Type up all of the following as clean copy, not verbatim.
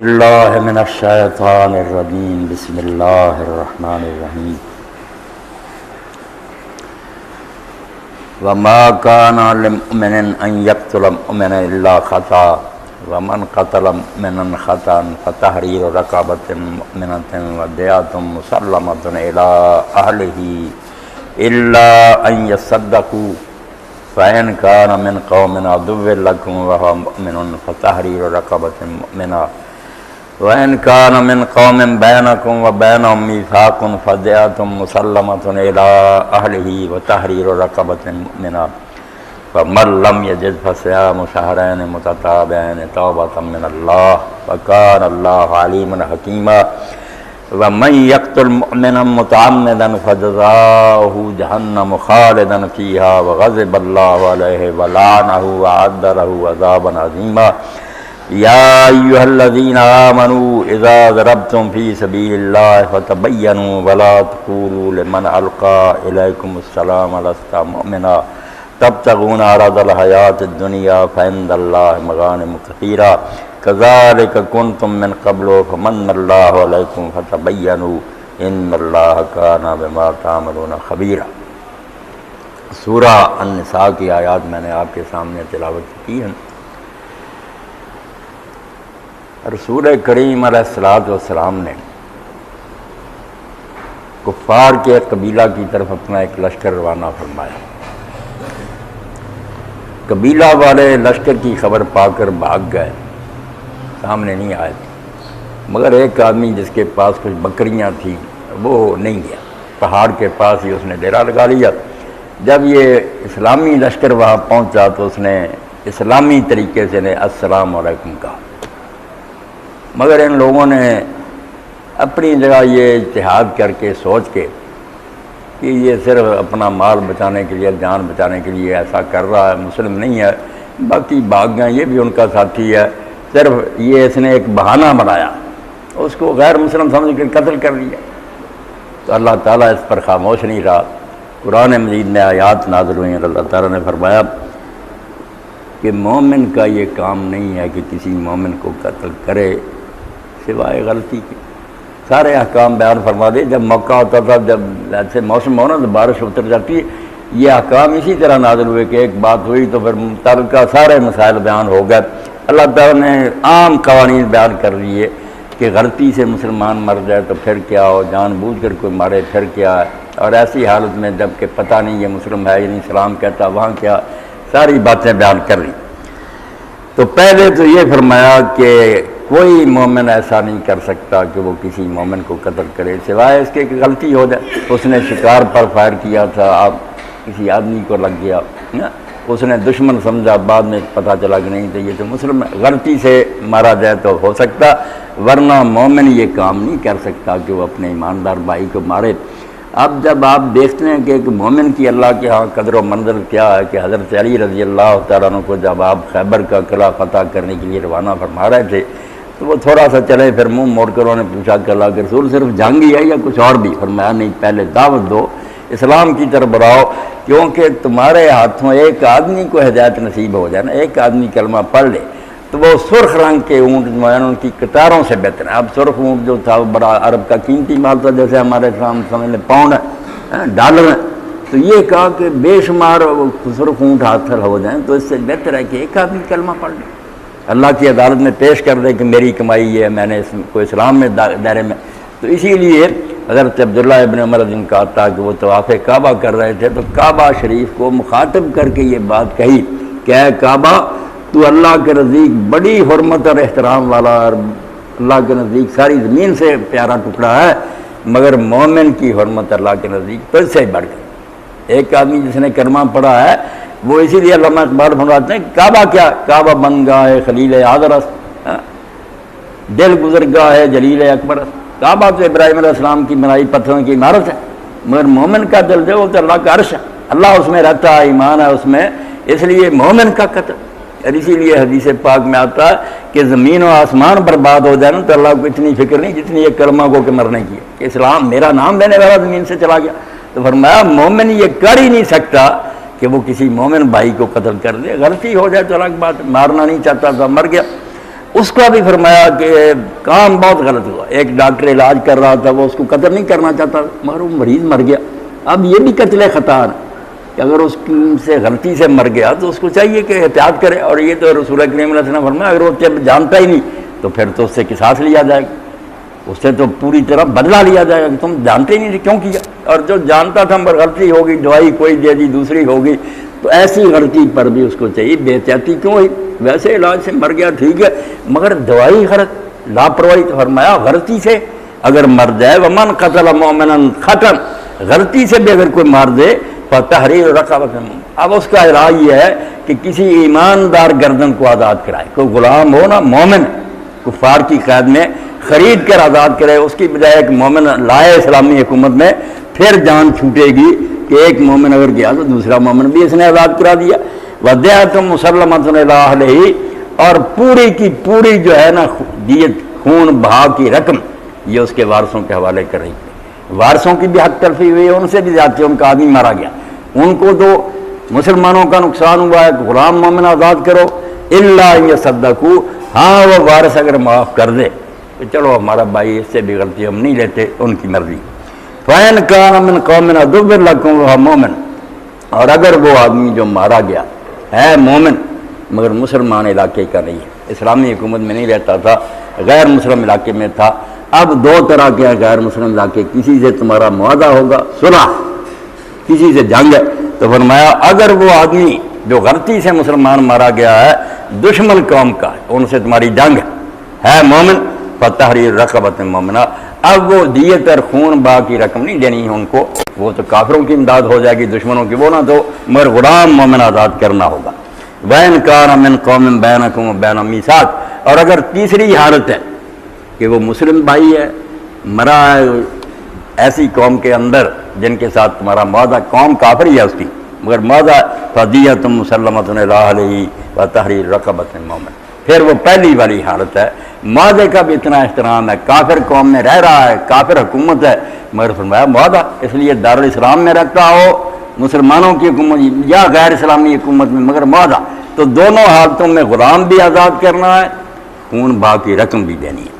اللہ من الشیطان الرجیم بسم اللہ الرحمن الرحیم وما كان لمؤمن ان يقتل مؤمنا الا خطأ ومن قتل مؤمنا خطأ فتحرير رقبة مؤمنة ودية مسلمة الى اهله الا ان يصدقوا فإن كان من قوم عدو لكم وهو مؤمن فتحرير رقبة مؤمنة وإن كان من قوم بينكم وبينهم ميثاق فدية مسلمة إلى أهله وتحرير رقبة مؤمنة فمن لم يجد فصيام شهرين متتابعين توبة من الله وكان الله عليما حكيما ومن يقتل مؤمنا متعمدا فجزاؤه جهنم خالدا فيها وغضب الله عليه ولعنه وأعد له عذابا عظيما يا أيها الذين آمنوا إذا ضربتم في سبيل الله فتبينوا ولا تقولوا لمن ألقى إليكم السلام لست مؤمنا تبتغون عرض الحياة الدنيا فعند الله مغانم كثيرة كذلك كنتم من قبل فمن الله عليكم فتبينوا إن الله كان بما تعملون خبيرا۔ سورہ النساء کی آیات میں نے آپ کے سامنے تلاوت کی ہیں۔ رسول کریم علیہ السلام نے کفار کے قبیلہ کی طرف اپنا ایک لشکر روانہ فرمایا۔ قبیلہ والے لشکر کی خبر پا کر بھاگ گئے، سامنے نہیں آئے، مگر ایک آدمی جس کے پاس کچھ بکریاں تھیں وہ نہیں گیا، پہاڑ کے پاس ہی اس نے ڈیرا لگا لیا۔ جب یہ اسلامی لشکر وہاں پہنچا تو اس نے اسلامی طریقے سے السلام علیکم کہا، مگر ان لوگوں نے اپنی جگہ یہ اجتہاد کر کے سوچ کے کہ یہ صرف اپنا مال بچانے کے لیے، جان بچانے کے لیے ایسا کر رہا ہے، مسلم نہیں ہے، باقی بھاگ گئے، یہ بھی ان کا ساتھی ہے، صرف یہ اس نے ایک بہانہ بنایا، اس کو غیر مسلم سمجھ کے قتل کر لیا۔ تو اللہ تعالیٰ اس پر خاموش نہیں رہا، قرآن مجید میں آیات نازل ہوئی ہیں، اللہ تعالیٰ نے فرمایا کہ مومن کا یہ کام نہیں ہے کہ کسی مومن کو قتل کرے سوائے غلطی کے۔ سارے احکام بیان فرما دے، جب موقع ہوتا تھا، جب ایسے موسم ہو نا تو بارش اتر جاتی ہے، یہ احکام اسی طرح نازل ہوئے کہ ایک بات ہوئی تو پھر متعلقہ سارے مسائل بیان ہو گئے۔ اللہ تعالیٰ نے عام قوانین بیان کر دیے کہ غلطی سے مسلمان مر جائے تو پھر کیا ہو، جان بوجھ کر کوئی مارے پھر کیا ہے، اور ایسی حالت میں جب کہ پتہ نہیں یہ مسلم ہے یعنی سلام کہتا وہاں کیا، ساری باتیں بیان کر لی۔ تو پہلے تو یہ فرمایا کہ کوئی مومن ایسا نہیں کر سکتا کہ وہ کسی مومن کو قتل کرے سوائے اس کے کہ غلطی ہو جائے۔ اس نے شکار پر فائر کیا تھا، آپ کسی آدمی کو لگ گیا، اس نے دشمن سمجھا، بعد میں پتہ چلا کہ نہیں تو یہ تو مسلم ہے، غلطی سے مارا جائے تو ہو سکتا، ورنہ مومن یہ کام نہیں کر سکتا کہ وہ اپنے ایماندار بھائی کو مارے۔ اب جب آپ دیکھتے ہیں کہ ایک مومن کی اللہ کے ہاں قدر و منزل کیا ہے کہ حضرت علی رضی اللہ تعالیٰ عنہ کو جب آپ خیبر کا قلعہ فتح کرنے کے لیے روانہ فرما رہے تھے تو وہ تھوڑا سا چلے، پھر منہ موڑ کر انہوں نے پوچھا کہ اللہ کے رسول صرف جنگ ہی ہے یا کچھ اور بھی؟ فرمایا نہیں، پہلے دعوت دو، اسلام کی طرف بڑھاؤ، کیونکہ تمہارے ہاتھوں ایک آدمی کو ہدایت نصیب ہو جائے نا، ایک آدمی کلمہ پڑھ لے تو وہ سرخ رنگ کے اونٹ جو ہیں ان کی قطاروں سے بہتر ہے۔ اب سرخ اونٹ جو تھا وہ بڑا عرب کا قیمتی مال تھا، جیسے ہمارے سامنے سمجھ لیں پاؤنڈ ہے، ڈالر ہے، تو یہ کہا کہ بے شمار سرخ اونٹ حاصل ہو جائیں تو اس سے بہتر ہے کہ ایک آدمی کلمہ پڑھ لے، اللہ کی عدالت میں پیش کر دے کہ میری کمائی یہ ہے، میں نے اس کو اسلام میں دائرے میں۔ تو اسی لیے حضرت عبداللہ ابن عمر جن کا آتا کہ وہ طواف کعبہ کر رہے تھے تو کعبہ شریف کو مخاطب کر کے یہ بات کہی کہ اے کعبہ، تو اللہ کے نزدیک بڑی حرمت اور احترام والا، اور اللہ کے نزدیک ساری زمین سے پیارا ٹکڑا ہے، مگر مومن کی حرمت اللہ کے نزدیک تو اس سے بڑھ گئی۔ ایک آدمی جس نے کلمہ پڑھا ہے وہ اسی لیے علامہ اقبال فرماتے ہیں کعبہ کیا، کعبہ بن گاہ ہے خلیل حاضرست، دل گزر گاہ ہے جلیل اکبر۔ کعبہ تو ابراہیم علیہ السلام کی بنائی پتھروں کی عمارت ہے، مگر مومن کا دل جو وہ تو اللہ کا عرش ہے، اللہ اس میں رہتا ہے، ایمان ہے اس میں، اس لیے مومن کا قتل۔ اور اسی لیے حدیث پاک میں آتا ہے کہ زمین و آسمان برباد ہو جائے نا تو اللہ کو اتنی فکر نہیں جتنی یہ کلمہ کو کہ مرنے کی ہے، کہ اسلام میرا نام لینے والا زمین سے چلا گیا۔ تو فرمایا مومن یہ کر ہی نہیں سکتا کہ وہ کسی مومن بھائی کو قتل کر دے، غلطی ہو جائے تو الگ بات، مارنا نہیں چاہتا تھا مر گیا۔ اس کا بھی فرمایا کہ کام بہت غلط ہوا. ایک ڈاکٹر علاج کر رہا تھا، وہ اس کو قتل نہیں کرنا چاہتا مگر وہ مریض مر گیا. اب یہ بھی قتل خطا ہے کہ اگر اس سے غلطی سے مر گیا تو اس کو چاہیے کہ احتیاط کرے. اور یہ تو رسول کریم علیہ السلام فرمایا اگر وہ جب جانتا ہی نہیں تو پھر تو اس سے قصاص لیا جائے گا، اس سے تو پوری طرح بدلہ لیا جائے گا کہ تم جانتے ہی نہیں کیوں کیا. اور جو جانتا تھا مگر غلطی ہوگی، دوائی کوئی دے دی دوسری ہوگی، تو ایسی غلطی پر بھی اس کو چاہیے بے احتیاطی کیوں ہوئی. ویسے علاج سے مر گیا ٹھیک ہے، مگر دوائی غلط لاپرواہی. تو فرمایا غلطی سے اگر مر جائے ومن قتل مؤمنا خطا، غلطی سے بھی اگر کوئی مار دے فتحریر رقبۃ. اب اس کا علاج یہ ہے کہ کسی ایماندار گردن کو آزاد کرائے. کوئی غلام ہو نا مومن، کفار کی قید میں خرید کر آزاد کرے، اس کی بجائے ایک مومن لائے اسلامی حکومت میں، پھر جان چھوٹے گی کہ ایک مومن اگر گیا تو دوسرا مومن بھی اس نے آزاد کرا دیا. وَدِّیَةٌ مُسَلَّمَةٌ إِلَىٰ أَهْلِهِ، اور پوری کی پوری جو ہے نا دیت خون بہا کی رقم یہ اس کے وارثوں کے حوالے کر رہی ہے. وارثوں کی بھی حق تلفی ہوئی ہے، ان سے بھی زیادتی، ان کا آدمی مارا گیا، ان کو تو مسلمانوں کا نقصان ہوا ہے. غلام مومن آزاد کرو الا ان يصدقوا، ہاں وہ وارث اگر معاف کر دے تو چلو ہمارا بھائی اس سے بھی غلطی ہم نہیں لیتے، ان کی مرضی. فَإِنْ كَانَ مِنْ قَوْمٍ عَدُوٍّ لَكُمْ وَهُوَ مُؤْمِنٌ، اور اگر وہ آدمی جو مارا گیا ہے مومن مگر مسلمان علاقے کا نہیں ہے، اسلامی حکومت میں نہیں رہتا تھا، غیر مسلم علاقے میں تھا. اب دو طرح کے غیر مسلم علاقے، کسی سے تمہارا معاہدہ ہوگا صلح، کسی سے جنگ ہے. تو فرمایا اگر وہ آدمی جو غلطی سے مسلمان مارا گیا ہے دشمن قوم کا ہے، ان سے تمہاری جنگ ہے مومن، فتحریر رقبۃ مومنہ، اب وہ دیت اور خون با کی رقم نہیں دینی ہے ان کو، وہ تو کافروں کی امداد ہو جائے گی، دشمنوں کی وہ نہ تو، مگر غلام مومن آزاد کرنا ہوگا. وَإِنْ كَانَ مِنْ قَوْمٍ بَيْنَكُمْ وَبَيْنَهُم مِيثَاقٌ، اور اگر تیسری حالت ہے کہ وہ مسلم بھائی ہے مرا ہے ایسی قوم کے اندر جن کے ساتھ تمہارا معاہدہ، قوم کافر ہی ہے اس کی مگر معاہدہ، فَدِيَةٌ مُسَلَّمَةٌ إِلَىٰ أَهْلِهِ وَتَحْرِيرُ رَقَبَةٍ مُؤْمِنَةٍ. پھر وہ پہلی والی حالت ہے، معاہدے کا بھی اتنا احترام ہے، کافر قوم میں رہ رہا ہے، کافر حکومت ہے، مگر فرمایا معاہدہ، اس لیے دارالاسلام میں رکھتا ہو مسلمانوں کی حکومت یا غیر اسلامی حکومت میں مگر معاہدہ. تو دونوں حالتوں میں غلام بھی آزاد کرنا ہے، خون بہا کی رقم بھی دینی ہے.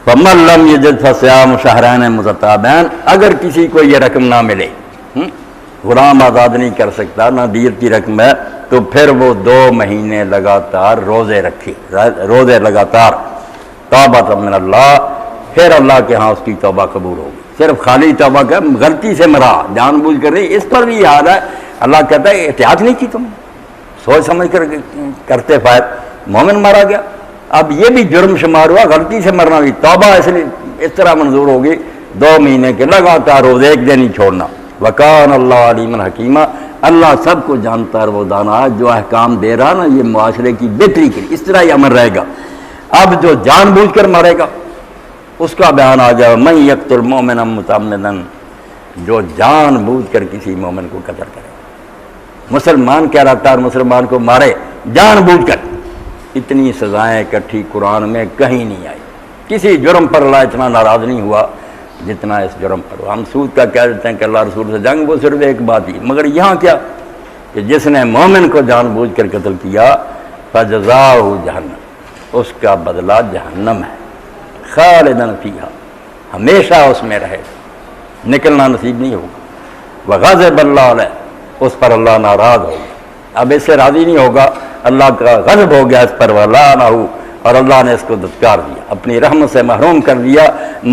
فَمَن لَّمْ يَجِدْ فَصِيَامُ شَهْرَيْنِ مُتَتَابِعَيْنِ، اگر کسی کو یہ رقم نہ ملے، غلام آزاد نہیں کر سکتا، نہ دیت کی رقم ہے، تو پھر وہ 2 مہینے لگاتار روزے رکھے، روزے لگاتار. توبہ من اللہ، پھر اللہ کے ہاں اس کی توبہ قبول ہوگی. صرف خالی توبہ کا، غلطی سے مرا جان بوجھ کر نہیں، اس پر بھی حال ہے. اللہ کہتا ہے احتیاط نہیں کی تم، سوچ سمجھ کر کرتے فائد، مومن مارا گیا. اب یہ بھی جرم شمار ہوا، غلطی سے مرنا بھی. توبہ اس لیے اس طرح منظور ہوگی 2 مہینے کے لگاتار روزے، ایک دن ہی چھوڑنا. وَكَانَ اللَّهُ عَلِيمًا حَكِيمًا، اللہ سب کو جانتا ہے، وہ دانا ہے. جو احکام دے رہا نا یہ معاشرے کی بہتری کے لیے، اس طرح ہی عمل رہے گا. اب جو جان بوجھ کر مارے گا اس کا بیان آ جائے، مَن يَقْتُلْ مُؤْمِنًا مُتَعَمِّدًا، جو جان بوجھ کر کسی مومن کو قتل کرے. مسلمان کہہ رہا تھا اور مسلمان کو مارے جان بوجھ کر. اتنی سزائیں اکٹھی قرآن میں کہیں نہیں آئی. کسی جرم پر اللہ اتنا ناراض نہیں ہوا جتنا اس جرم پر. ہم سود کا کہہ دیتے ہیں کہ اللہ رسول سے جنگ، وہ صرف ایک بات ہی، مگر یہاں کیا کہ جس نے مومن کو جان بوجھ کر قتل کیا فَجَزَاؤُهُ جہنم، اس کا بدلہ جہنم ہے، خالداً فیہا، ہمیشہ اس میں رہے، نکلنا نصیب نہیں ہوگا. وَغَضِبَ اللَّهُ عَلَيْهِ، اس پر اللہ ناراض ہوگا، اب اس سے راضی نہیں ہوگا، اللہ کا غضب ہو گیا اس پر. وَلَعَنَهُ، اور اللہ نے اس کو دھتکار دیا، اپنی رحمت سے محروم کر دیا،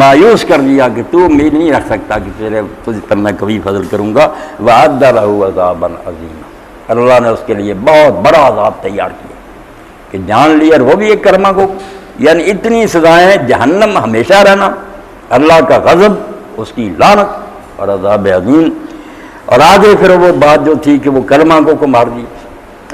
مایوس کر دیا کہ تو امید نہیں رکھ سکتا کہ تجھ پر میں کبھی فضل کروں گا. وَأَعَدَّ لَهُ عَذَابًا عَظِيمًا، اللہ نے اس کے لیے بہت بڑا عذاب تیار کیا کہ جان لی، اور وہ بھی ایک کرما کو، یعنی اتنی سزائیں، جہنم ہمیشہ رہنا، اللہ کا غضب، اس کی لعنت اور عذاب عظیم. اور آگے پھر وہ بات جو تھی کہ وہ کلمہ کو مار دی.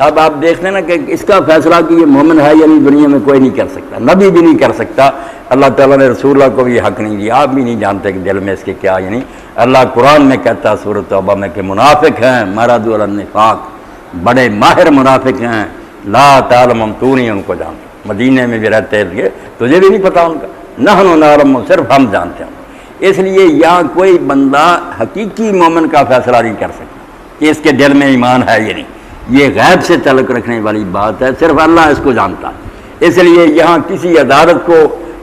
اب آپ دیکھتے ہیں نا کہ اس کا فیصلہ کہ یہ مومن ہے یعنی دنیا میں کوئی نہیں کر سکتا، نبی بھی نہیں کر سکتا، اللہ تعالیٰ نے رسول اللہ کو بھی حق نہیں دیا، آپ بھی نہیں جانتے کہ دل میں اس کے کیا. یعنی اللہ قرآن میں کہتا ہے سورۃ توبہ میں کہ منافق ہیں، مرضوا علی النفاق، بڑے ماہر منافق ہیں، لا تعلمہم، تو نہیں ان کو جانتا. مدینے میں بھی رہتے ہیں، تجھے بھی نہیں پتا ان کا. نحن نعلم، صرف ہم جانتے ہیں. اس لیے یہاں کوئی بندہ حقیقی مومن کا فیصلہ نہیں کر سکتا کہ اس کے دل میں ایمان ہے یا نہیں. یہ غیب سے تعلق رکھنے والی بات ہے، صرف اللہ اس کو جانتا ہے. اس لیے یہاں کسی عدالت کو،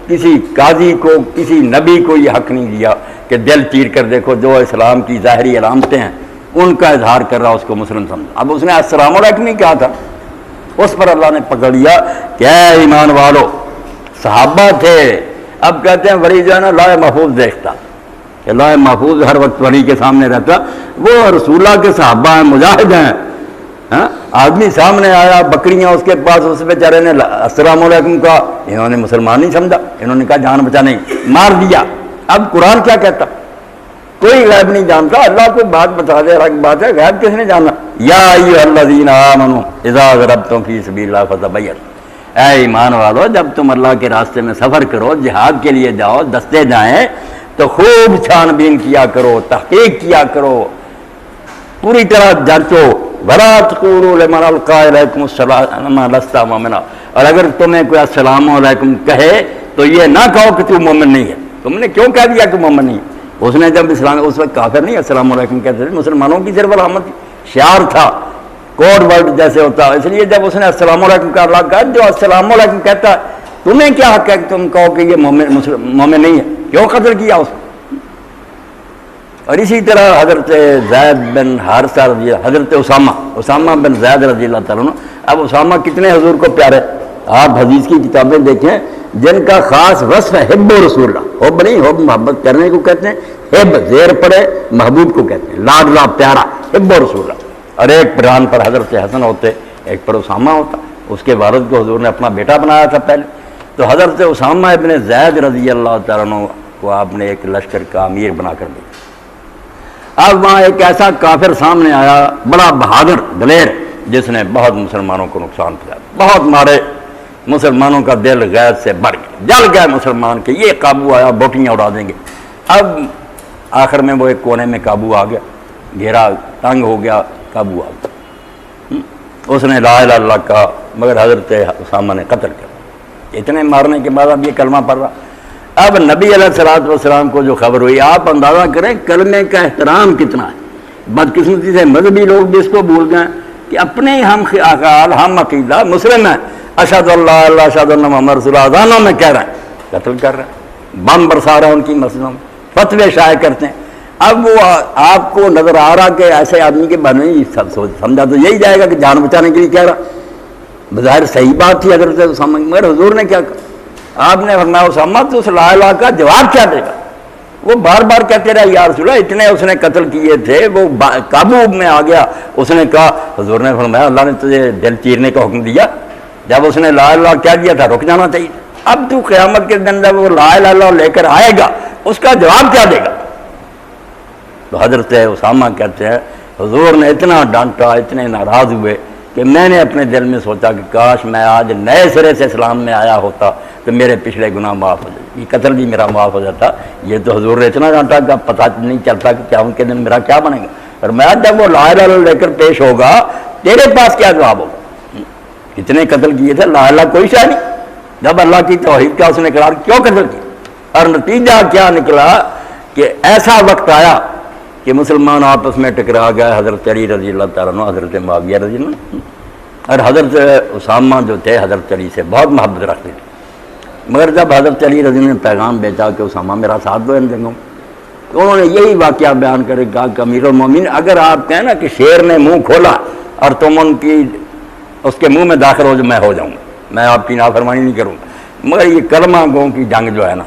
کسی قاضی کو، کسی نبی کو یہ حق نہیں دیا کہ دل چیر کر دیکھو جو اسلام کی ظاہری علامتیں ہیں ان کا اظہار کر رہا اس کو مسلم سمجھا۔ اب اس نے السلام علیکم نہیں کہا تھا، اس پر اللہ نے پکڑ لیا کہ اے ایمان والو، صحابہ تھے، اب کہتے ہیں ولی جو ہے نا لوح محفوظ دیکھتا کہ لوح محفوظ ہر وقت ولی کے سامنے رہتا، وہ رسول اللہ کے صحابہ ہیں، مجاہد ہیں۔ ہاں آدمی سامنے آیا، بکریاں اس کے پاس، اس بیچارے نے السلام علیکم کہا، انہوں نے مسلمان نہیں سمجھا، انہوں نے کہا جان بچا نہیں، مار دیا۔ اب قرآن کیا کہتا؟ کوئی غیب نہیں جانتا، اللہ کوئی بات بتا دے، الگ بات ہے، غیب کس نے جانا؟ یا ایھا الذین آمنوا اذا ضربتم فی سبیل اللہ فتبینوا، اے ایمان والو جب تم اللہ کے راستے میں سفر کرو، جہاد کے لیے جاؤ، دستے جائیں تو خوب چھان بین کیا کرو، تحقیق کیا کرو، پوری طرح جانچو۔ ولا تقولوا لمن القى الیکم السلام لست مؤمنا، اور اگر تمہیں کوئی السلام علیکم کہے تو یہ نہ کہو کہ تو مومن نہیں ہے۔ تم نے کیوں کہہ دیا کہ مومن نہیں ہے؟ اس نے جب اسلام، اس وقت کافر نہیں السلام علیکم کہتے تھے، مسلمانوں کی صرف علامت شعار تھا، کوڈ ورڈ جیسے ہوتا، اس لیے جب اس نے السلام علیکم کا اللہ کہا، جو السلام علیکم کہتا ہے تمہیں کیا حق ہے کہ تم کہو کہ یہ مومن نہیں ہے؟ کیوں قتل کیا اس کو؟ اور اسی طرح حضرت زید بن حارثہ رضی اللہ، حضرت اسامہ بن زید رضی اللہ تعالیٰ عنہ، اب اسامہ کتنے حضور کو پیارے، آپ حدیث کی کتابیں دیکھیں جن کا خاص وصف ہے حب رسول اللہ، حب نہیں، حب محبت کرنے کو کہتے ہیں، حب زیر پڑے محبوب کو کہتے ہیں، لاڈلا پیارا، حب رسول اللہ۔ اور ایک پران پر حضرت حسن ہوتے، ایک پر اسامہ ہوتا، اس کے والد کو حضور نے اپنا بیٹا بنایا تھا پہلے، تو حضرت اسامہ ابن زید رضی اللہ تعالیٰ عنہ کو آپ نے ایک لشکر کا امیر بنا کر دیا۔ اب وہاں ایک ایسا کافر سامنے آیا، بڑا بہادر دلیر، جس نے بہت مسلمانوں کو نقصان کیا، بہت مارے، مسلمانوں کا دل غیر سے بڑھ گیا، جل گئے مسلمان کہ یہ قابو آیا، بوٹیاں اڑا دیں گے۔ اب آخر میں وہ ایک کونے میں قابو آ گیا، گھیرا تنگ ہو گیا، قابو آ گیا، اس نے لا الہ الا اللہ کہا، مگر حضرت اسامہ نے قتل کیا۔ اتنے مارنے کے بعد اب یہ کلمہ پڑھ رہا۔ اب نبی علیہ الصلوۃ والسلام کو جو خبر ہوئی، آپ اندازہ کریں کلمے کا احترام کتنا ہے۔ بدقسمتی سے مذہبی لوگ بھی اس کو بھول گئے کہ اپنے ہم خیال، ہم عقیدہ مسلم ہیں، اشہد اللہ اللہ اشہد ان محمد رسول اللہ اذانوں میں کہہ رہے ہیں، قتل کر رہے ہیں، بم برسا رہے ہیں ان کی مسجدوں میں، فتوے شائع کرتے ہیں۔ اب وہ آپ کو نظر آ رہا کہ ایسے آدمی کے بارے میں سمجھا تو یہی جائے گا کہ جان بچانے کے لیے کہہ رہا، بظاہر صحیح بات تھی حضرت اسامہ، مگر حضور نے کیا کہا؟ آپ نے فرمایا اسامہ تو اس لا الہ کا جواب کیا دے گا؟ وہ بار بار کہتے رہے یا رسول اللہ، اتنے اس نے قتل کیے تھے، وہ قابو میں آ گیا۔ اس نے کہا، حضور نے فرمایا اللہ نے تجھے دل چیرنے کا حکم دیا، جب اس نے لا الہ کیا دیا تھا رک جانا چاہیے۔ اب تو قیامت کے دن جب وہ لا الہ لے کر آئے گا اس کا جواب کیا دے گا؟ تو حضرت اسامہ کہتے ہیں حضور نے اتنا ڈانٹا، اتنے ناراض ہوئے کہ میں نے اپنے دل میں سوچا کہ کاش میں آج نئے سرے سے اسلام میں آیا ہوتا تو میرے پچھلے گناہ معاف ہو جاتے، یہ قتل بھی میرا معاف ہو جاتا۔ یہ تو حضور نے اتنا ڈانٹا کہ پتہ نہیں چلتا کہ قیامت کے دن میرا کیا بنے گا، اور میں جب وہ لا الہ لے کر پیش ہوگا تیرے پاس کیا جواب ہوگا؟ کتنے قتل کیے تھے، لا الہ کوئی شے نہیں، جب اللہ کی توحید کا اس نے قرار کیوں قتل کیا؟ اور نتیجہ کیا نکلا کہ ایسا وقت آیا کہ مسلمان آپس میں ٹکرا گئے، حضرت علی رضی اللہ تعالیٰ عنہ، حضرت معاویہ رضی اللہ عنہ، اور حضرت اسامہ جو تھے حضرت علی سے بہت محبت رکھتے تھے۔ مگر جب حضرت علی رضی اللہ عنہ نے پیغام بھیجا کہ اسامہ میرا ساتھ دو ان جنگوں، تو انہوں نے یہی واقعہ بیان کرے کہا کہ امیر المومنین اگر آپ کہیں نا کہ شیر نے منہ کھولا اور تم اس کے منہ میں داخل ہو جو میں ہو جاؤں گا، میں آپ کی نافرمانی نہیں کروں گا، مگر یہ کلمہ گوں کی جنگ جو ہے نا،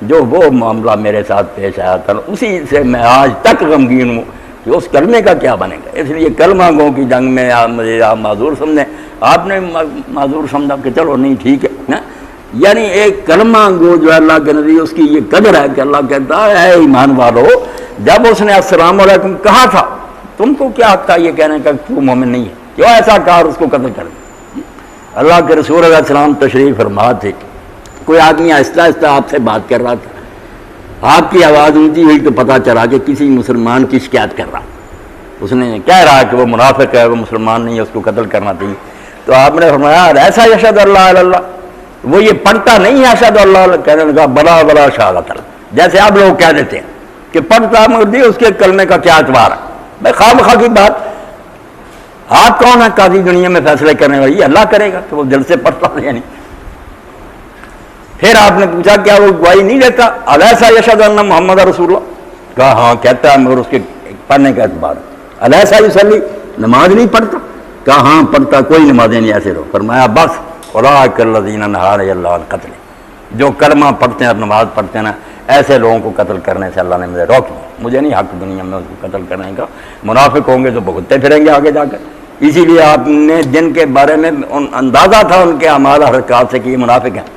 جو وہ معاملہ میرے ساتھ پیش آیا تھا اسی سے میں آج تک غمگین ہوں کہ اس کلمے کا کیا بنے گا۔ اس لیے کلمہ گوں کی جنگ میں مجھے آپ معذور سمجھیں، آپ نے معذور سمجھا کہ چلو نہیں ٹھیک ہے نا، یعنی ایک کلمہ گو جو ہے اللہ کے نبی اس کی یہ قدر ہے کہ اللہ کہتا ہے اے ایمان والو، جب اس نے السلام علیکم کہا تھا تم کو کیا حق تھا یہ کہنے کا کہ تو مومن نہیں ہے، کیوں ایسا کہا اور اس کو قتل کر دیا؟ اللہ کے رسول علیہ السلام تشریف فرما تھے، کوئی آدمی آہستہ آہستہ آپ سے بات کر رہا تھا، آپ کی آواز اونچی ہوئی تو پتہ چلا کہ کسی مسلمان کی شکایت کر رہا، اس نے کہہ رہا کہ وہ منافق ہے، وہ مسلمان نہیں ہے، اس کو قتل کرنا چاہیے۔ تو آپ نے فرمایا ایسا اشہد اللہ الا اللہ، وہ یہ پڑھتا نہیں ہے اشہد اللہ، کہنے لگا بلا بلا شہادت اللہ، جیسے آپ لوگ کہہ دیتے ہیں کہ پڑھتا مردی اس کے کلمے کا کیا اعتبار ہے؟ بھائی خواہ مخواہ کی بات، آپ کون ہے قاضی دنیا میں فیصلے کرنے والی؟ اللہ کرے گا، تو وہ دل سے پڑھتا ہے، یعنی پھر آپ نے پوچھا کیا وہ گواہی نہیں دیتا؟ الیسا یشہد ان محمد رسول اللہ، کہا ہاں کہتا ہے مگر اس کے پڑھنے کا اعتبار ہے۔ الیسا یصلی، نماز نہیں پڑھتا؟ کہا ہاں پڑھتا، کوئی نمازیں نہیں ایسے رہو۔ فرمایا بس اولئک الذین نہی اللہ عن القتل، جو کلمہ پڑھتے ہیں اور نماز پڑھتے ہیں نا، ایسے لوگوں کو قتل کرنے سے اللہ نے مجھے روک دیا، مجھے نہیں حق دنیا میں اس کو قتل کرنے کا۔ منافق ہوں گے تو بھگتتے پھریں گے آگے جا کر۔ اسی لیے آپ نے جن کے بارے میں اندازہ تھا ان کے اعمال حرکات سے کہ یہ منافق ہیں،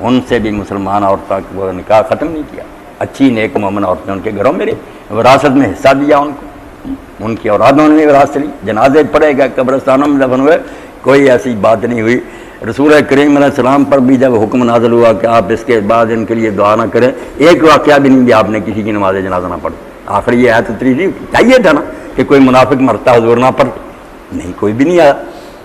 ان سے بھی مسلمان عورتوں کو نکاح ختم نہیں کیا۔ اچھی نیک مومن عورتیں ان کے گھروں میں رہی، وراثت میں حصہ دیا ان کو، ان کی اولادوں نے وراثت لی، جنازے پڑے گئے، قبرستانوں میں دفن ہوئے، کوئی ایسی بات نہیں ہوئی۔ رسول کریم علیہ السلام پر بھی جب حکم نازل ہوا کہ آپ اس کے بعد ان کے لیے دعا نہ کریں، ایک واقعہ بھی نہیں بھی آپ نے کسی کی نماز جنازہ نہ پڑھ۔ آخر یہ آیت اتری تھی، چاہیے تھا نا کہ کوئی منافق مرتا حضور نہ پڑھ، نہیں کوئی بھی نہیں آیا،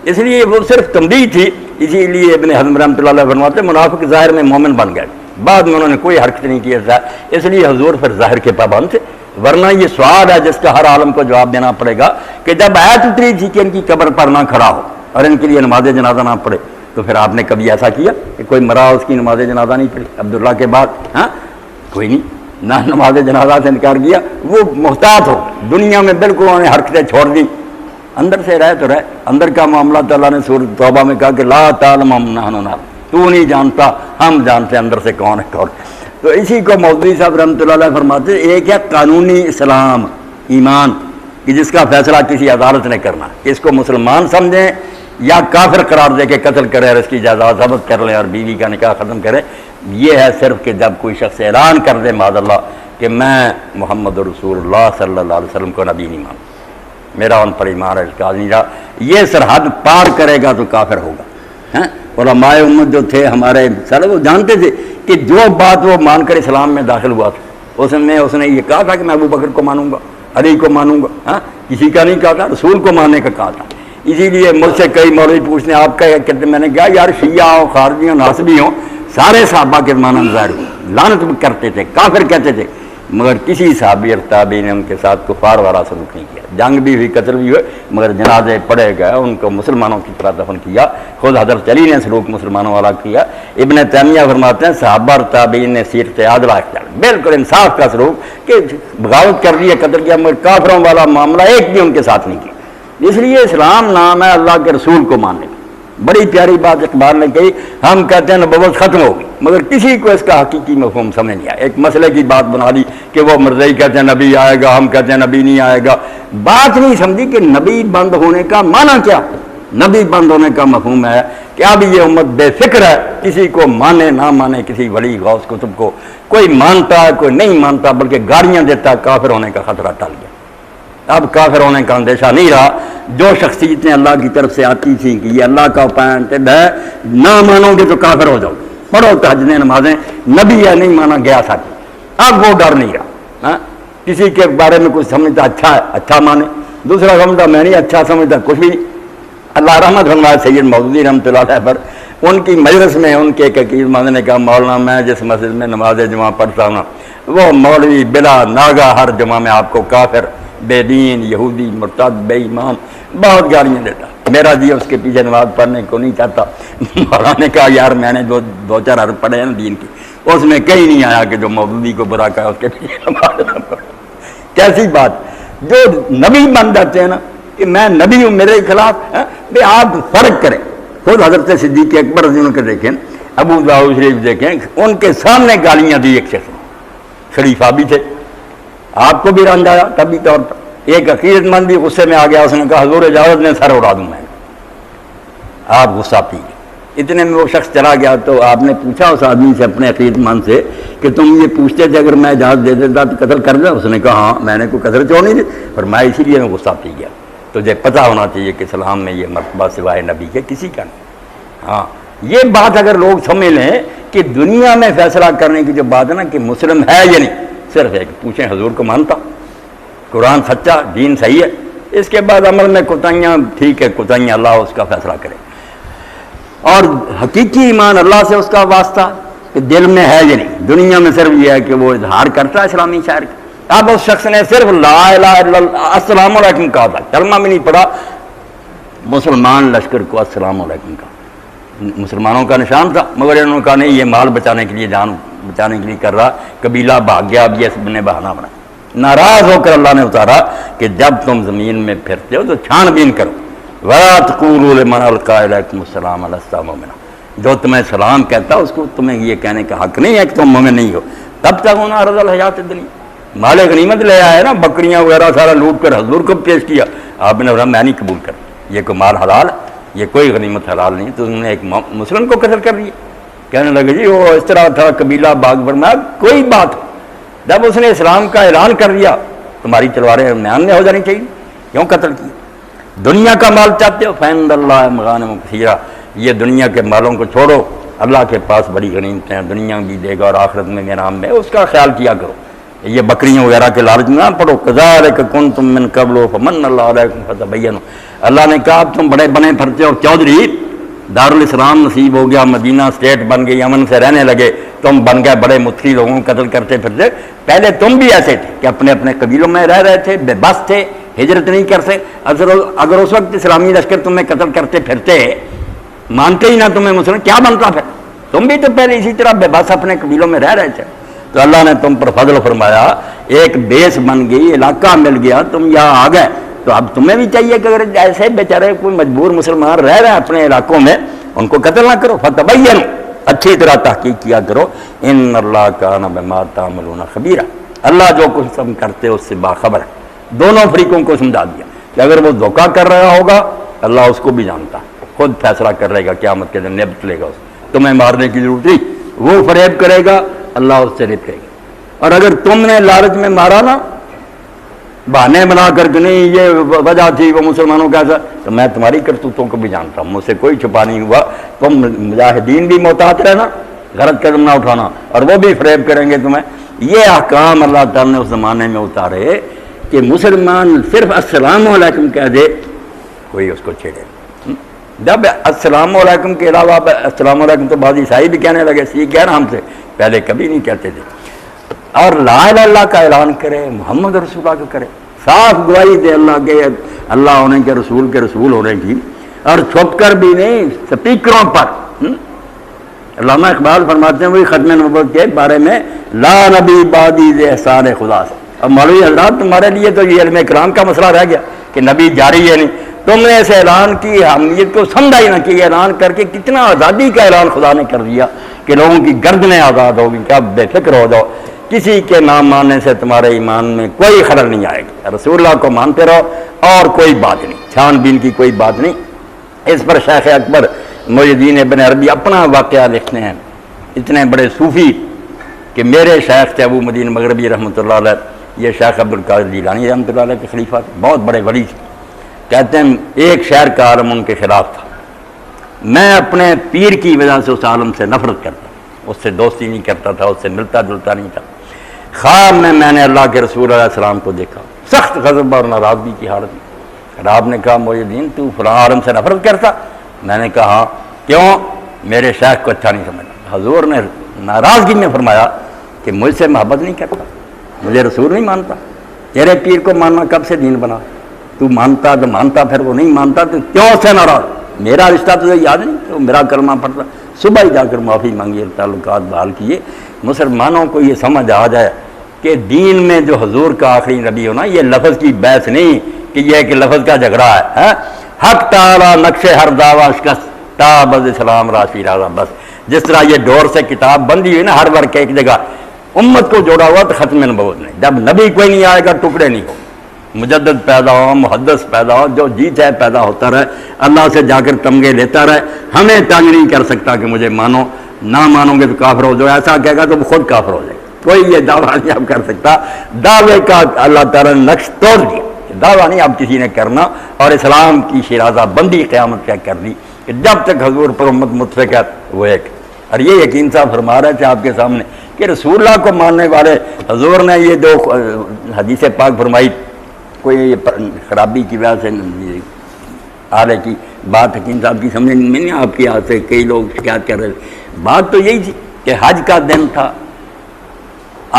اس لیے وہ صرف تنبیہ تھی۔ اسی لیے ابن حزم رحمۃ اللہ علیہ فرماتے منافق ظاہر میں مومن بن گئے، بعد میں انہوں نے کوئی حرکت نہیں کی، اس لیے حضور پھر ظاہر کے پابند تھے۔ ورنہ یہ سوال ہے جس کا ہر عالم کو جواب دینا پڑے گا کہ جب آیت اتری تھی کہ ان کی قبر پر نہ کھڑا ہو اور ان کے لیے نماز جنازہ نہ پڑھے، تو پھر آپ نے کبھی ایسا کیا کہ کوئی مرا اس کی نماز جنازہ نہیں پڑھی؟ عبداللہ کے بعد ہاں کوئی نہیں، نہ نماز جنازہ سے انکار کیا۔ وہ محتاط ہو، دنیا میں بالکل انہوں نے حرکتیں چھوڑ دی، اندر سے رہ تو رہ، اندر کا معاملہ تو اللہ نے سورۃ توبہ میں کہا کہ لا تعلم نحن نعلم، تو نہیں جانتا ہم جانتے اندر سے کون ہے کون۔ تو اسی کو مولوی صاحب رحمۃ اللہ علیہ فرماتے ہیں ایک ہے قانونی اسلام ایمان کہ جس کا فیصلہ کسی عدالت نے کرنا، کہ اس کو مسلمان سمجھیں یا کافر قرار دے کے قتل کرے اور اس کی جائیداد ضبط کر لیں اور بیوی کا نکاح ختم کرے۔ یہ ہے صرف کہ جب کوئی شخص اعلان کر دے معاذ اللہ کہ میں محمد رسول اللہ صلی اللہ علیہ وسلم کو نبی نہیں مانتا، میرا ان پر ایمان ہے، اعتقاد نہیں رہا، یہ سرحد پار کرے گا تو کافر ہوگا۔ علماء امت جو تھے ہمارے سر وہ جانتے تھے کہ جو بات وہ مان کر اسلام میں داخل ہوا تھا اس نے یہ کہا تھا کہ میں ابو بکر کو مانوں گا، علی کو مانوں گا، کسی کا نہیں کہا تھا، رسول کو ماننے کا کہا تھا۔ اسی لیے مجھ سے کئی مولوی پوچھتے ہیں آپ کا کہتے، میں نے کہا یار شیعہ ہوں، خارجی ہوں، ناصبی ہوں، سارے صحابہ کے زمانہ میں ظاہر ہوئے، لعنت کرتے تھے، کافر کہتے تھے، مگر کسی صحابی اور تابعی نے ان کے ساتھ کفار والا سلوک نہیں کیا۔ جنگ بھی ہوئی، قتل بھی ہوئے، مگر جنازے پڑے گئے، ان کو مسلمانوں کی طرح دفن کیا۔ خود حضرت علی نے سلوک مسلمانوں والا کیا۔ ابن تیمیہ فرماتے ہیں صحابہ اور تابعین نے سیرت عادلہ اختیار، بالکل انصاف کا سلوک، کہ بغاوت کر دی ہے، قتل کیا، مگر کافروں والا معاملہ ایک بھی ان کے ساتھ نہیں کیا۔ اس لیے اسلام نام ہے اللہ کے رسول کو ماننے کا۔ بڑی پیاری بات اقبال نے کہی، ہم کہتے ہیں نبوت ختم ہوگی، مگر کسی کو اس کا حقیقی مفہوم سمجھ نہیں آیا۔ ایک مسئلے کی بات بنا دی کہ وہ مرزائی کہتے ہیں نبی آئے گا، ہم کہتے ہیں نبی نہیں آئے گا، بات نہیں سمجھی کہ نبی بند ہونے کا معنی کیا۔ نبی بند ہونے کا مفہوم ہے کہ اب یہ امت بے فکر ہے، کسی کو مانے نہ مانے، کسی ولی غوث کتب کو کوئی مانتا ہے کوئی نہیں مانتا، بلکہ گاڑیاں دیتا ہے، کافر ہونے کا خطرہ ٹل گیا۔ اب کافر ہونے کا اندیشہ نہیں رہا۔ جو شخصیتیں اللہ کی طرف سے آتی تھیں کہ یہ اللہ کا اپائنٹڈ ہے، نہ مانو گے تو کافر ہو جاؤ، پڑھو تہجدیں نمازیں، نبی ہے نہیں مانا گیا ساتھ، اب وہ ڈر نہیں رہا۔ کسی کے بارے میں کچھ سمجھتا اچھا ہے اچھا مانے، دوسرا سمجھتا میں نہیں اچھا سمجھتا کچھ بھی نہیں۔ اللہ رحمت فرمائے سید مودودی رحمۃ اللہ علیہ پر، ان کی مجلس میں ان کے ایک عقید مند نے کہا مولانا میں جس مسجد میں نماز جمعہ پڑھتا ہوں وہ مولوی بلا ناگا ہر جمعہ میں آپ کو کافر، بے دین، یہودی، مرتد، بے ایمان بہت گالیاں دیتا، میرا جی اس کے پیچھے نماز پڑھنے کو نہیں چاہتا۔ مولانا نے کہا یار میں نے جو دو چار حرف پڑھے ہیں دین کی، اس میں کہیں نہیں آیا کہ جو مودودی کو برا کہا اس کے پیچھے نماز نہ پڑھو۔ کیسی بات، جو نبی بن جاتے ہیں نا کہ میں نبی ہوں میرے خلاف، بے آپ فرق کریں۔ خود حضرت صدیق اکبر رضی اللہ عنہ دیکھیں، ابو داؤد شریف دیکھیں، ان کے سامنے گالیاں دی ایک شخص، خلیفہ بھی تھے، آپ کو بھی رنج آیا طبی طور پر۔ ایک عقیدت مند بھی غصے میں آ گیا، اس نے کہا حضور اجازت نے سر اڑا دوں میں، آپ غصہ پی گئے۔ اتنے میں وہ شخص چلا گیا تو آپ نے پوچھا اس آدمی سے، اپنے عقیدت مند سے، کہ تم یہ پوچھتے تھے اگر میں اجازت دے دیتا تو قتل کر دیں؟ اس نے کہا ہاں میں نے کوئی قتل کیوں نہیں دی، فرمایا اسی لیے میں غصہ پی گیا۔ تجھے پتہ ہونا چاہیے کہ اسلام میں یہ مرتبہ سوائے نبی کے کسی کا نہیں۔ ہاں یہ بات اگر لوگ سمجھ لیں کہ دنیا میں فیصلہ کرنے کی جو بات ہے نا کہ مسلم ہے یا نہیں، صرف ہے کہ پوچھیں حضور کو مانتا، قرآن سچا، دین صحیح ہے، اس کے بعد عمل میں کوتاہیاں ٹھیک ہے، کوتاہیاں اللہ اس کا فیصلہ کرے، اور حقیقی ایمان اللہ سے اس کا واسطہ کہ دل میں ہے یا نہیں۔ دنیا میں صرف یہ ہے کہ وہ اظہار کرتا ہے اسلامی شاعر کا۔ اب اس شخص نے صرف لا الہ الا اللہ السلام علیکم کہا تھا، کلمہ بھی نہیں پڑھا، مسلمان لشکر کو السلام علیکم کہا، مسلمانوں کا نشان تھا، مگر انہوں نے کہا نہیں یہ مال بچانے کے لیے، جان بچانے کے لیے کر رہا، قبیلہ بھاگ گیا، اب یہ نے بہانہ بنا۔ ناراض ہو کر اللہ نے اتارا کہ جب تم زمین میں پھرتے ہو تو چھان بین کرو، وَلَا تَقُولُوا لِمَنْ أَلْقَىٰ إِلَيْكُمُ السَّلَامَ لَسْتَ مُؤْمِنًا، جو تمہیں سلام کہتا اس کو تمہیں یہ کہنے کا حق نہیں ہے کہ تم مومن نہیں ہو۔ تب تک ہونا عرض الحیات الدنیا، مال غنیمت لے آئے نا، بکریاں وغیرہ سارا لوٹ کر حضور کو پیش کیا، آپ نے فرمایا میں نہیں قبول کرتا، یہ کوئی مال حلال ہے، یہ کوئی غنیمت حلال نہیں، تو انہوں نے ایک مسلم کو قتل کر دیا۔ کہنے لگے جی وہ اس طرح تھا قبیلہ باغ فرمایا کوئی بات ہو، جب اس نے اسلام کا اعلان کر دیا تمہاری تلواریں میان میں ہو جانی چاہیے، کیوں قتل کیا؟ دنیا کا مال چاہتے ہو، فَعِندَ اللَّهِ مَغَانِمُ كَثِيرَةٌ، یہ دنیا کے مالوں کو چھوڑو، اللہ کے پاس بڑی غنیمتیں ہیں، دنیا بھی دے گا اور آخرت میں میرا نام ہے، اس کا خیال کیا کرو، یہ بکریوں وغیرہ کے لالچ نہ پڑو۔ كَذَٰلِكَ كُنتُم مِّن قَبْلُ فَمَنَّ اللَّهُ عَلَيْكُمْ فَتَبَيَّنُوا، اللہ نے کہا اب تم بڑے بنے پھرتے ہو، چودھری دارالاسلام نصیب ہو گیا، مدینہ اسٹیٹ بن گئی، امن سے رہنے لگے، تم بن گئے بڑے متقی، لوگوں کو قتل کرتے پھرتے، پہلے تم بھی ایسے تھے کہ اپنے اپنے قبیلوں میں رہ رہے تھے، بے بس تھے، ہجرت نہیں کرتے، اگر اس وقت اسلامی لشکر تمہیں قتل کرتے پھرتے، مانتے ہی نہ تمہیں مسلم، کیا بنتا پھر؟ تم بھی تو پہلے اسی طرح بے بس اپنے قبیلوں میں رہ رہے تھے، تو اللہ نے تم پر فضل فرمایا، ایک بیس بن گئی، علاقہ مل گیا، تم یہاں آ گئے، تو اب تمہیں بھی چاہیے کہ اگر ایسے بیچارے کوئی مجبور مسلمان رہ رہے ہیں اپنے علاقوں میں، ان کو قتل نہ کرو، فتبینوا، اچھی طرح تحقیق کیا کرو، ان اللہ کان بما تعملون خبیرا، اللہ جو کچھ تم کرتے ہو اس سے باخبر ہے۔ دونوں فریقوں کو سمجھا دیا کہ اگر وہ دھوکہ کر رہا ہوگا اللہ اس کو بھی جانتا ہے، خود فیصلہ کر لے گا، قیامت کے دن نبت لے گا، اس تمہیں مارنے کی ضرورت نہیں، وہ فریب کرے گا اللہ اس سے نپٹے گا۔ اور اگر تم نے لالچ میں مارا نا، بہانے بنا کر کے نہیں یہ وجہ تھی وہ مسلمانوں کا ایسا، تو میں تمہاری کرتوتوں کو بھی جانتا ہوں، مجھ سے کوئی چھپا نہیں ہوا، تم مجاہدین بھی محتاط رہنا، غلط قدم نہ اٹھانا، اور وہ بھی فریب کریں گے تمہیں۔ یہ احکام اللہ تعالیٰ نے اس زمانے میں اتارے کہ مسلمان صرف السلام علیکم کہہ دے کوئی اس کو چھیڑے۔ جب السلام علیکم کے علاوہ السلام علیکم تو بعض عیسائی بھی کہنے لگے، سیکھ کہہ رہا ہم سے، پہلے کبھی نہیں کہتے تھے، اور لا الہ الا اللہ کا اعلان کرے، محمد رسول اللہ کا کرے، صاف گواہی دے اللہ کے، اللہ ہونے کے رسول ہونے کی، اور چھپ کر بھی نہیں، سپیکروں پر۔ علامہ اقبال فرماتے ہیں وہی ختم نبوت کے بارے میں، لا نبی بعدی ذی احسان خدا سے۔ اب مولوی حضرات تمہارے لیے تو یہ علم کرام کا مسئلہ رہ گیا کہ نبی جاری ہے نہیں، تم نے ایسے اعلان کی اہمیت کو سمجھا ہی نہ، کہ اعلان کر کے کتنا آزادی کا اعلان خدا نے کر دیا کہ لوگوں کی گردنیں آزاد ہوگی، کیا بے فکر ہو جاؤ، کسی کے نام ماننے سے تمہارے ایمان میں کوئی خلل نہیں آئے گی، رسول اللہ کو مانتے رہو اور کوئی بات نہیں، چھان بین کی کوئی بات نہیں۔ اس پر شیخ اکبر محی الدین ابن عربی اپنا واقعہ لکھتے ہیں، اتنے بڑے صوفی کہ میرے شیخ تھے ابو مدین مغربی رحمۃ اللہ علیہ، یہ شیخ عبد القادر جیلانی رحمۃ اللہ علیہ کے خلیفہ تھے، بہت بڑے ولی تھے۔ کہتے ہیں ایک شہر کا عالم ان کے خلاف تھا، میں اپنے پیر کی وجہ سے اس عالم سے نفرت کرتا، اس سے دوستی نہیں کرتا تھا، اس سے ملتا جلتا نہیں تھا۔ خواب میں نے اللہ کے رسول علیہ السلام کو دیکھا، سخت غضب اور ناراضگی کی حالت میں۔ آپ نے کہا محی الدین تو فلاں عالم سے نفرت کرتا؟ میں نے کہا ہاں۔ کیوں؟ میرے شیخ کو اچھا نہیں سمجھا۔ حضور نے ناراضگی میں فرمایا کہ مجھ سے محبت نہیں کرتا، مجھے رسول نہیں مانتا، تیرے پیر کو ماننا کب سے دین بنا؟ تو مانتا تو مانتا، پھر وہ نہیں مانتا تو کیوں سے ناراض؟ میرا رشتہ تجھے یاد نہیں کہ میرا کلمہ پڑھتا؟ صبح ہی جا کر معافی مانگی، تعلقات بحال کیے۔ مسلمانوں کو یہ سمجھ آ جائے کہ دین میں جو حضور کا آخری نبی ہونا یہ لفظ کی بحث نہیں کہ یہ کہ لفظ کا جھگڑا ہے۔ حق تعالی نقش ہر دعویٰ شکست تابز اسلام راشی راضا، بس جس طرح یہ ڈور سے کتاب بندی ہوئی نا، ہر ورق ایک جگہ امت کو جوڑا ہوا، تو ختم نبوت نہیں، جب نبی کوئی نہیں آئے گا ٹکڑے نہیں ہو، مجدد پیدا ہو، محدث پیدا ہو، جو جی چاہے پیدا ہوتا رہے، اللہ سے جا کر تمغے لیتا رہے، ہمیں تنگ نہیں کر سکتا کہ مجھے مانو، نہ مانو گے تو کافر ہو جاؤ، ایسا کہے گا تو خود کافر ہو جائے گا۔ کوئی یہ دعویٰ نہیں اب کر سکتا، دعوے کا اللہ تعالیٰ نے نقش توڑ دیا، دعویٰ نہیں اب کسی نے کرنا، اور اسلام کی شیرازہ بندی قیامت کیا کر دی کہ جب تک حضور پر امت متفق ہے وہ ایک۔ اور یہ یقین صاحب فرما رہے تھے آپ کے سامنے کہ رسول اللہ کو ماننے والے، حضور نے یہ دو حدیث پاک فرمائی، کوئی خرابی کی وجہ سے آلے کی بات حکیم صاحب کی سمجھ میں نہیں، آپ کی یہاں سے کئی لوگ شکایت کر رہے تھے، بات تو یہی تھی کہ حج کا دن تھا،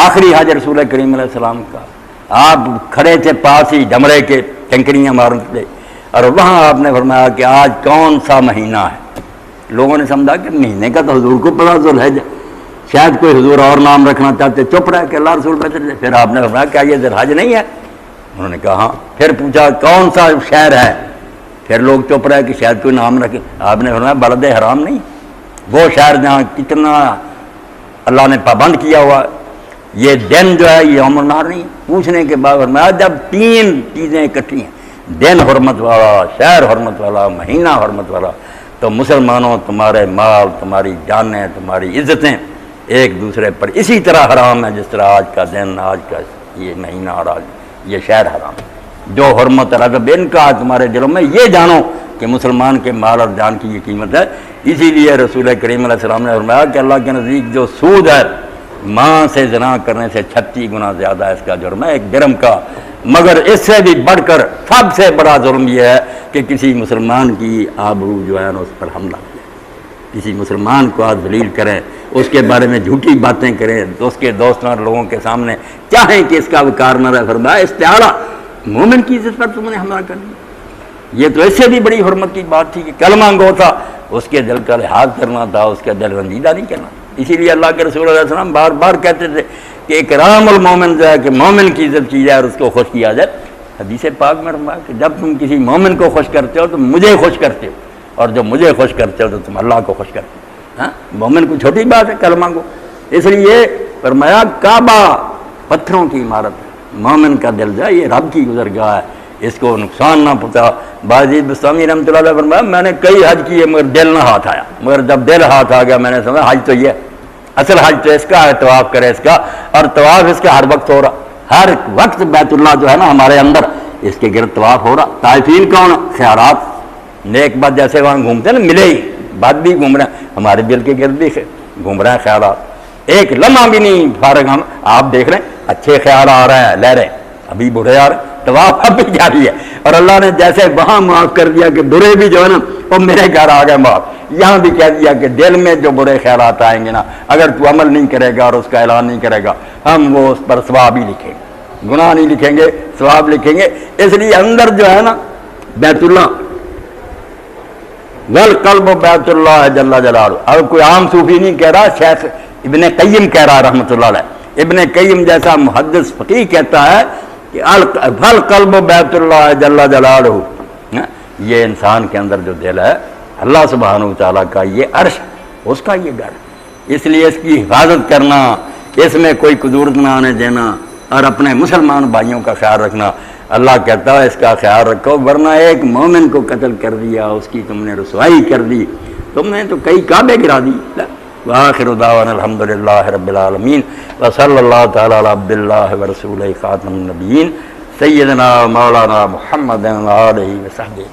آخری حج رسول کریم علیہ السلام کا، آپ کھڑے تھے پاس ہی ڈمرے کے، ٹنکریاں مارتے، اور وہاں آپ نے فرمایا کہ آج کون سا مہینہ ہے، لوگوں نے سمجھا کہ مہینے کا تو حضور کو پتا ذوالحج ہے، شاید کوئی حضور اور نام رکھنا چاہتے، چپ رہے کہ اللہ رسول بہتر ہے۔ پھر آپ نے فرمایا کیا یہ ذوالحج نہیں ہے؟ انہوں نے کہا ہاں۔ پھر پوچھا کون سا شہر ہے؟ پھر لوگ چپ رہے کہ شاید کوئی نام رکھے۔ آپ نے فرمایا بلد حرام نہیں، وہ شہر جہاں کتنا اللہ نے پابند کیا ہوا، یہ دن جو ہے یہ یوم النحر نہیں۔ پوچھنے کے بعد فرمایا جب تین چیزیں اکٹھی ہیں، دن حرمت والا، شہر حرمت والا، مہینہ حرمت والا، تو مسلمانوں تمہارے مال، تمہاری جانیں، تمہاری عزتیں ایک دوسرے پر اسی طرح حرام ہے جس طرح آج کا دن، آج کا یہ مہینہ اور آج یہ شہر حرام ہے۔ جو حرمت اور ادب ان کا تمہارے دلوں میں، یہ جانو کہ مسلمان کے مال اور جان کی یہ قیمت ہے۔ اسی لیے رسول کریم علیہ السلام نے فرمایا کہ اللہ کے نزدیک جو سود ہے ماں سے زنا کرنے سے 36 گنا زیادہ اس کا جرم ہے، ایک درہم کا۔ مگر اس سے بھی بڑھ کر سب سے بڑا جرم یہ ہے کہ کسی مسلمان کی آبرو جو ہے نا اس پر حملہ کیا، کسی مسلمان کو آج ذلیل کریں، اس کے بارے میں جھوٹی باتیں کریں، اس کے دوستوں اور لوگوں کے سامنے چاہیں کہ اس کا وقار نہ رہے۔ فرمایا استعارہ مومن کی عزت پر تم نے حملہ کر دیا۔ یہ تو اس سے بھی بڑی حرمت کی بات تھی کہ کلمہ گو تھا، اس کے دل کا لحاظ کرنا تھا، اس کا دل رنجیدہ نہیں کرنا۔ اسی لیے اللہ کے رسول علیہ السلام بار بار کہتے تھے کہ اکرام المومن جو ہے کہ مومن کی عزت کی جائے اور اس کو خوش کیا جائے۔ حدیث پاک میں فرمایا کہ جب تم کسی مومن کو خوش کرتے ہو تو مجھے خوش کرتے ہو، اور جب مجھے خوش کرتے ہو تو تم اللہ کو خوش کرتے ہو۔ ہاں، مومن کو چھوٹی بات ہے کلمہ کو۔ اس لیے فرمایا کعبہ پتھروں کی عمارت ہے، مومن کا دل جو ہے یہ رب کی گزرگاہ ہے، اس کو نقصان نہ پہنچا۔ باجید بستامی رحمۃ اللہ علیہ فرمایا میں نے کئی حج کیے مگر دل نہ ہاتھ آیا، مگر جب دل ہاتھ آ گیا میں نے سمجھا حج تو یہ اصل حج تو اس کا ہے، طواف کرے اس کا، اور طواف اس کا ہر وقت ہو رہا، ہر وقت بیت اللہ جو ہے نا ہمارے اندر اس کے گرد طواف ہو رہا۔ طائفین کون؟ خیالات، نیک بات جیسے وہاں گھومتے ہیں نا ملے ہی بات بھی گھوم رہے ہیں، ہمارے دل کے گرد بھی گھوم رہے ہیں خیالات، ایک لمحہ بھی نہیں فارغ ہم۔ آپ دیکھ رہے ہیں اچھے خیال آ رہے ہیں، لے رہے ہیں، ابھی برے آ رہے ہیں، طواف اب بھی جاری ہے، اور اللہ نے جیسے وہاں معاف کر دیا کہ برے بھی جو ہے نا وہ میرے گھر آ گئے معاف، یہاں بھی کہہ دیا کہ دل میں جو برے خیالات آئیں گے نا اگر تو عمل نہیں کرے گا اور اس کا اعلان نہیں کرے گا ہم وہ اس پر ثواب ہی لکھیں گے، گناہ نہیں لکھیں گے، ثواب لکھیں گے۔ اس لیے اندر جو ہے نا بیت اللہ والقلب بیت اللہ جل جلالہ، اب کوئی عام صوفی نہیں کہہ رہا، شیخ ابن قیم کہہ رہا رحمۃ اللہ علیہ، ابن قیم جیسا محدث فقیہ کہتا ہے کہ القلب بیت اللہ جل جلالہ، یہ انسان کے اندر جو دل ہے اللہ سبحانہ وتعالیٰ کا یہ عرش اس کا یہ گھر، اس لیے اس کی حفاظت کرنا، اس میں کوئی قدورت نہ آنے دینا، اور اپنے مسلمان بھائیوں کا خیال رکھنا۔ اللہ کہتا ہے اس کا خیال رکھو ورنہ ایک مومن کو قتل کر دیا، اس کی تم نے رسوائی کر دی، تم نے تو کئی کعبے گرا دی۔ وآخر دعوانا الحمدللہ رب العالمین وصلی اللہ تعالی علی عبد اللہ ورسولہ خاتم النبیین سیدنا مولانا محمد و آلہ وصحبہ۔